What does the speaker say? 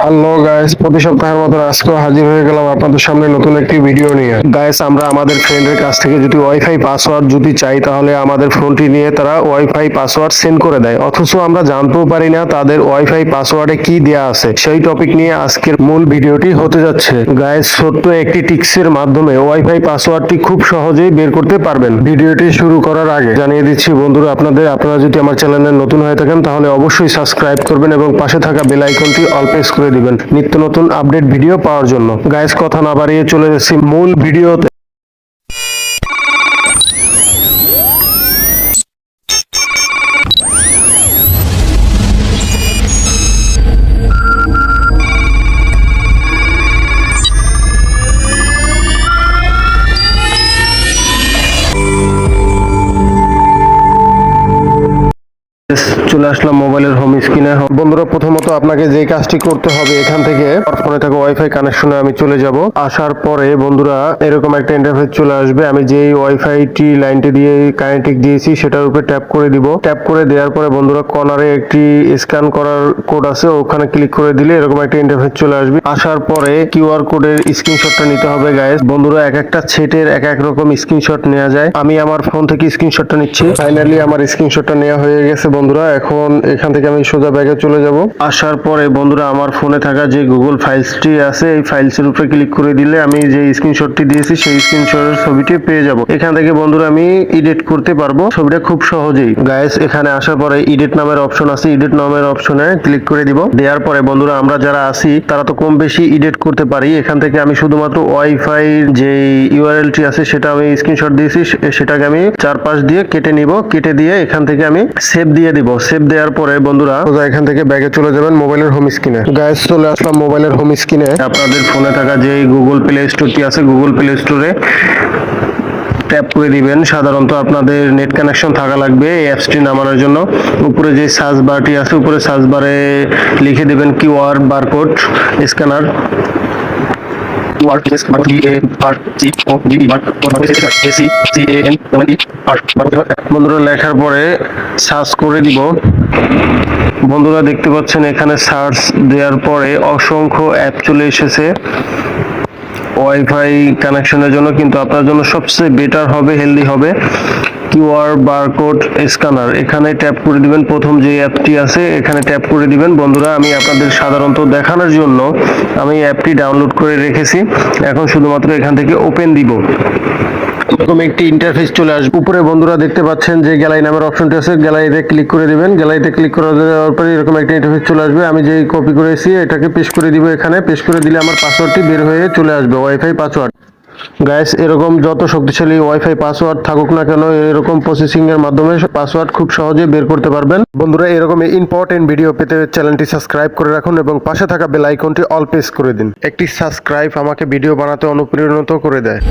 Hello guys, প্রতি সপ্তাহের মতো আজকেও হাজির হয়ে গেলাম আপনাদের সামনে নতুন একটি ভিডিও নিয়ে। গাইস, আমরা আমাদের ফ্রেন্ডের কাছ থেকে যদি ওয়াইফাই পাসওয়ার্ড যদি চাই, তাহলে আমাদের ফোনটি নিয়ে তারা ওয়াইফাই পাসওয়ার্ড সেন্ড করে দেয়, অথচ আমরা জানতেও পারি না তাদের ওয়াইফাই পাসওয়ার্ডে কি দেয়া আছে। সেই টপিক নিয়ে আজকের মূল ভিডিওটি হতে যাচ্ছে। গাইস, ছোট্ট একটি টিক্সের মাধ্যমে ওয়াইফাই পাসওয়ার্ডটি খুব সহজেই বের করতে পারবেন। ভিডিওটি শুরু করার আগে জানিয়ে দিচ্ছি বন্ধুরা, আপনারা যদি আমার চ্যানেলে নতুন হয়ে থাকেন তাহলে অবশ্যই সাবস্ক্রাইব করবেন এবং পাশে থাকা বেল আইকনটি অল প্রেস করে দিবেন নিত্য নতুন আপডেট ভিডিও পাওয়ার জন্য। গাইস, কথা না বাড়িয়ে চলে যাচ্ছি মূল ভিডিওতে। চলে আসলাম মোবাইলের হোম স্ক্রিনে। বন্ধুরা, প্রথমত আপনাকে যে কাজটি করতে হবে, এখান থেকে ফোনে থাকা ওয়াইফাই কানেকশনে আমি চলে যাব। আসার পরে বন্ধুরা এরকম একটা ইন্টারফেস চলে আসবে। আমি যেই ওয়াইফাইটি লাইনটি দিয়ে কানেক্টিং দিয়েছি সেটার উপরে ট্যাপ করে দিব। ট্যাপ করে দেওয়ার পরে বন্ধুরা কর্নারে একটি স্ক্যান করার কোড আছে, ওখানে ক্লিক করে দিলে এরকম একটা ইন্টারফেস চলে আসবে। আসার পরে কিউআর কোডের স্ক্রিনশটটা নিতে হবে। গাইস বন্ধুরা, এক একটা সেটের এক এক রকম স্ক্রিনশট নেওয়া যায়। আমি আমার ফোন থেকে স্ক্রিনশটটা নিচ্ছি। ফাইনালি আমার স্ক্রিনশটটা নেওয়া হয়ে গেছে বন্ধুরা। এখন এখান থেকে আমি সোজা ব্যাগে চলে যাব। আসার পরে বন্ধুরা আমার ফোনে থাকা যে গুগল ফাইলসটি আছে, এই ফাইলসের উপরে ক্লিক করে দিলে আমি যে স্ক্রিনশটটি দিয়েছি সেই স্ক্রিনশটের ছবিটি পেয়ে যাব। এখান থেকে বন্ধুরা আমি এডিট করতে পারবো ছবিটা খুব সহজেই। গাইস, এখানে আসার পরে এডিট নামের অপশন আছে, এডিট নামের অপশনে ক্লিক করে দিব। দেওয়ার পরে বন্ধুরা আমরা যারা আছি তারা তো কম বেশি এডিট করতে পারি। এখান থেকে আমি শুধুমাত্র ওয়াইফাই যে ইউআরএলটি আছে সেটা আমি স্ক্রিনশট দিয়েছি, সেটাকে আমি চারপাশ দিয়ে কেটে নিব। কেটে দিয়ে এখান থেকে আমি সেভ দিয়ে দিব। সেভ দেওয়ার পরে বন্ধুরা এখান থেকে ব্যাগে চলে যাবেন মোবাইলের হোম স্ক্রিনে। গাইস, চলে আসলাম মোবাইলের হোম স্ক্রিনে। আপনাদের ফোনে থাকা যে গুগল প্লে স্টোরটি আছে, গুগল প্লে স্টোরে ট্যাপ করে দিবেন। সাধারণত আপনাদের নেট কানেকশন থাকা লাগবে এই অ্যাপসটি নামানোর জন্য। উপরে যে সার্চ বারটি আছে, উপরে সার্চ বারে লিখে দিবেন কিউআর বারকোড স্ক্যানার। বন্ধুরা লেখার পরে সার্চ করে দিব। বন্ধুরা দেখতে পাচ্ছেন এখানে সার্চ দেওয়ার পরে অসংখ্য অ্যাপ চলে এসেছে ওয়াইফাই কানেকশনের জন্য, কিন্তু আপনার জন্য সবচেয়ে বেটার হবে, হেলদি হবে কিউআর বারকোড স্ক্যানার। এখানে ট্যাপ করে দিবেন। প্রথম যে অ্যাপটি আছে এখানে ট্যাপ করে দিবেন। বন্ধুরা আমি আপনাদের সাধারণত দেখানোর জন্য আমি অ্যাপটি ডাউনলোড করে রেখেছি। এখন শুধুমাত্র এখান থেকে ওপেন দিব। এরকম একটি ইন্টারফেস চলে আসবে। উপরে বন্ধুরা দেখতে পাচ্ছেন যে গ্যালারি নামের অপশনটি আছে, গ্যালারিতে ক্লিক করে দিবেন। গ্যালারিতে ক্লিক করে দেওয়ার পরে এরকম একটা ইন্টারফেস চলে আসবে। আমি যে কপি করেছি এটাকে পেস্ট করে দিব। এখানে পেস্ট করে দিলে আমার পাসওয়ার্ডটি বের হয়ে চলে আসবে, ওয়াইফাই পাসওয়ার্ড। গাইস, এরকম যত শক্তিশালী ওয়াইফাই পাসওয়ার্ড থাকুক না কেন, এরকম প্রসেসিং এর মাধ্যমে পাসওয়ার্ড খুব সহজে বের করতে পারবেন। বন্ধুরা, এরকম ইম্পর্টেন্ট ভিডিও পেতে চ্যানেলটি সাবস্ক্রাইব করে রাখুন এবং পাশে থাকা বেল আইকনটি অল প্রেস করে দিন। একটি সাবস্ক্রাইব আমাকে ভিডিও বানাতে অনুপ্রেরণা করে দেয়।